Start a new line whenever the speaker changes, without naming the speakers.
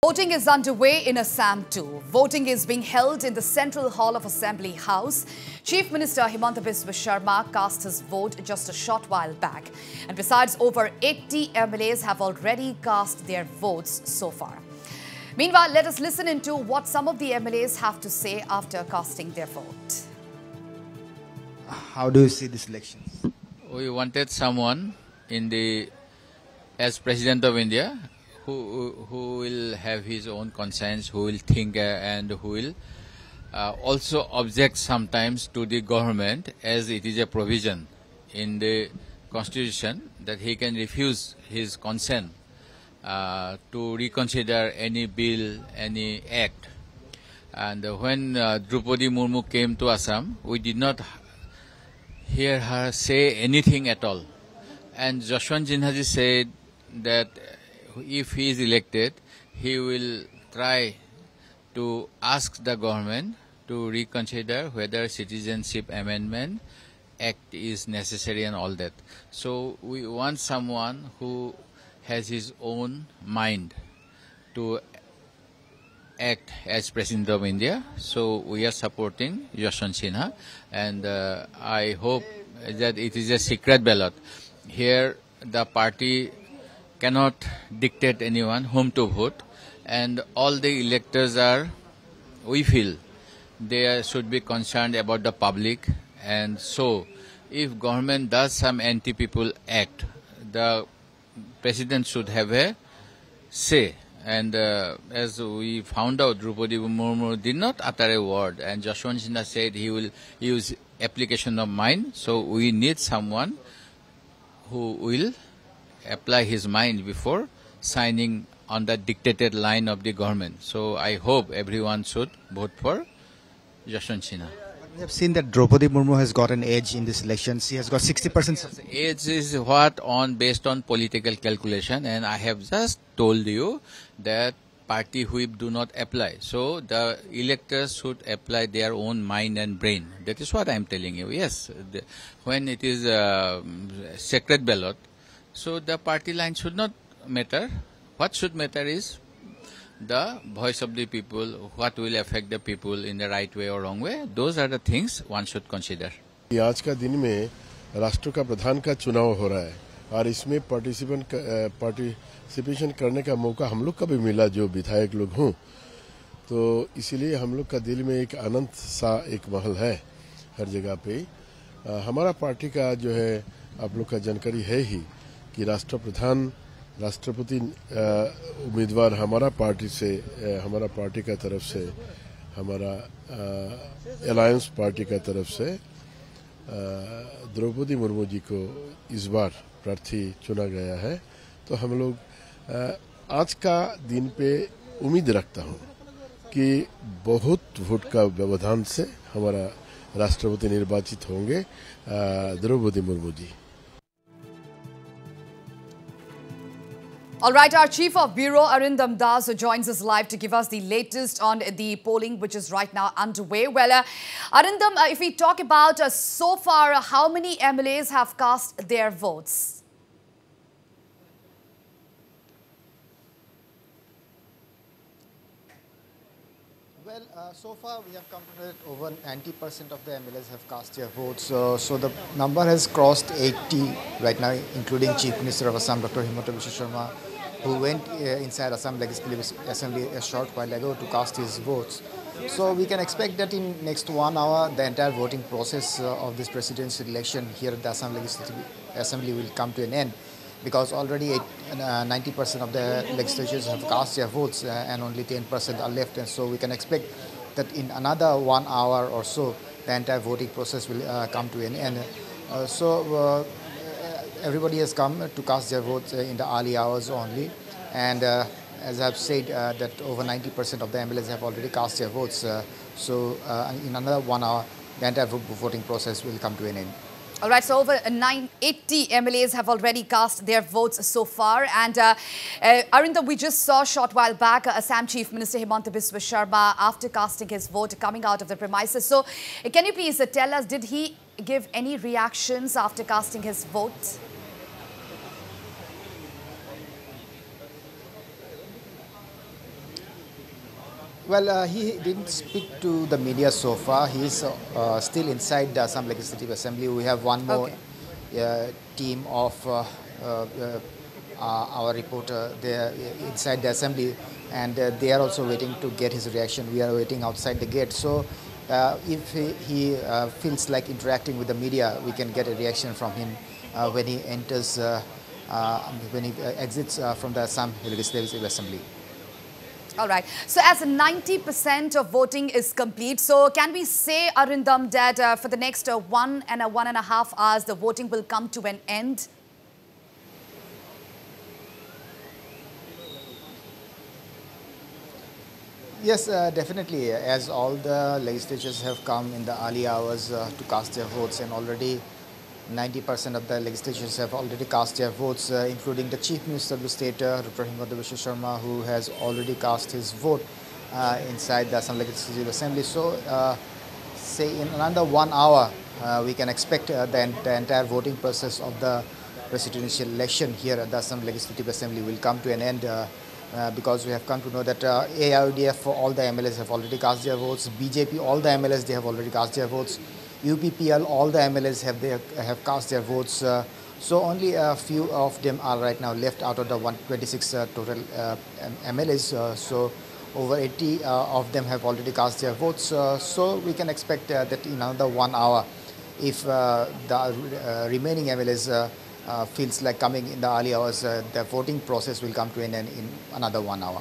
Voting is underway in Assam too. Voting is being held in the Central Hall of Assembly House. Chief Minister Himanta Biswa Sarma cast his vote just a short while back. And besides, over 80 MLAs have already cast their votes so far. Meanwhile, let us listen into what some of the MLAs have to say after casting their vote.
How do you see this election?
We wanted someone as President of India who will have his own conscience, who will think and who will also object sometimes to the government, as it is a provision in the constitution that he can refuse his consent to reconsider any bill, any act. And when Draupadi Murmu came to Assam, we did not hear her say anything at all. And Jashwant Sinha said that if he is elected, he will try to ask the government to reconsider whether Citizenship Amendment Act is necessary and all that. So we want someone who has his own mind to act as President of India. So we are supporting Jashwant Sinha, and I hope that it is a secret ballot. Here the party cannot dictate anyone whom to vote, and all the electors we feel, they should be concerned about the public. And so if government does some anti-people act, the president should have a say. And as we found out, Draupadi Murmu did not utter a word, and Jashwant Sinha said he will use application of mind. So we need someone who will apply his mind before signing on the dictated line of the government. So I hope everyone should vote for Jashwant Sinha.
We have seen that Draupadi Murmu has got an edge in this election. She has got 60%.
Edge is based on political calculation, and I have just told you that party whip do not apply. So the electors should apply their own mind and brain. That is what I am telling you. Yes, when it is a secret ballot, so the party line should not matter. What should matter is the voice of the people, what will affect the people in the right way or wrong way. Those are the things one should consider.
आज का दिन में राष्ट्र का प्रधान का चुनाव हो रहा है, और इसमें पार्टिसिपेशन करने का मौका हम लोग का भी मिला, जो विधायक लोग हों. तो इसीलिए हम लोग का दिल में एक आनंद सा एक महल है हर जगह पे. हमारा पार्टी का जो है, आप लोग का जानकारी है ही कि राष्ट्रपति उम्मीदवार हमारा पार्टी का तरफ से, हमारा अलायंस पार्टी का तरफ से द्रौपदी मुर्मू जी को इस बार प्रार्थी चुना गया है. तो हम लोग आज का दिन पे उम्मीद रखता हूं कि बहुत वोट का व्यवधान से हमारा राष्ट्रपति निर्वाचित होंगे Draupadi Murmu ji.
All right, our Chief of Bureau, Arindam Das, joins us live to give us the latest on the polling, which is right now underway. Well, Arindam, if we talk about so far, how many MLAs have cast their votes?
Well, so far we have counted over 90% of the MLAs have cast their votes. So the number has crossed 80 right now, including Chief Minister of Assam, Dr. Himanta Biswa Sarma, who went inside Assam Legislative Assembly a short while ago to cast his votes. So we can expect that in next 1 hour, the entire voting process of this presidential election here at the Assam Legislative Assembly will come to an end, because already 90% of the legislatures have cast their votes and only 10% are left. And so we can expect that in another 1 hour or so, the entire voting process will come to an end. Everybody has come to cast their votes in the early hours only. And as I've said, that over 90% of the MLAs have already cast their votes. In another 1 hour, the entire voting process will come to an end.
All right, so over 80 MLAs have already cast their votes so far. And Arindam, we just saw a short while back Assam Chief Minister Himanta Biswa Sarma, after casting his vote, coming out of the premises. So can you please tell us, did he give any reactions after casting his vote?
Well, he didn't speak to the media so far. He is still inside the Assam Legislative Assembly. We have one more team of our reporter there inside the assembly, and they are also waiting to get his reaction. We are waiting outside the gate. So if he feels like interacting with the media, we can get a reaction from him when he enters, when he exits from the Assam Legislative Assembly.
All right. So as 90% of voting is complete, so can we say, Arindam, that for the next 1 and 1.5 hours, the voting will come to an end?
Yes, definitely. As all the legislatures have come in the early hours to cast their votes, and already 90% of the legislatures have already cast their votes, including the Chief Minister of the state, Dr. Himanta Biswa Sarma, who has already cast his vote inside the Assam Legislative Assembly. So, say in another 1 hour, we can expect the entire voting process of the presidential election here at the Assam Legislative Assembly will come to an end. Because we have come to know that AIODF, all the MLAs have already cast their votes. BJP, all the MLAs, they have already cast their votes. UPPL, all the MLAs have cast their votes. So only a few of them are right now left out of the 126 total MLAs. So over 80 of them have already cast their votes. So we can expect that in another 1 hour, if the remaining MLAs feels like coming in the early hours, the voting process will come to an end in another 1 hour.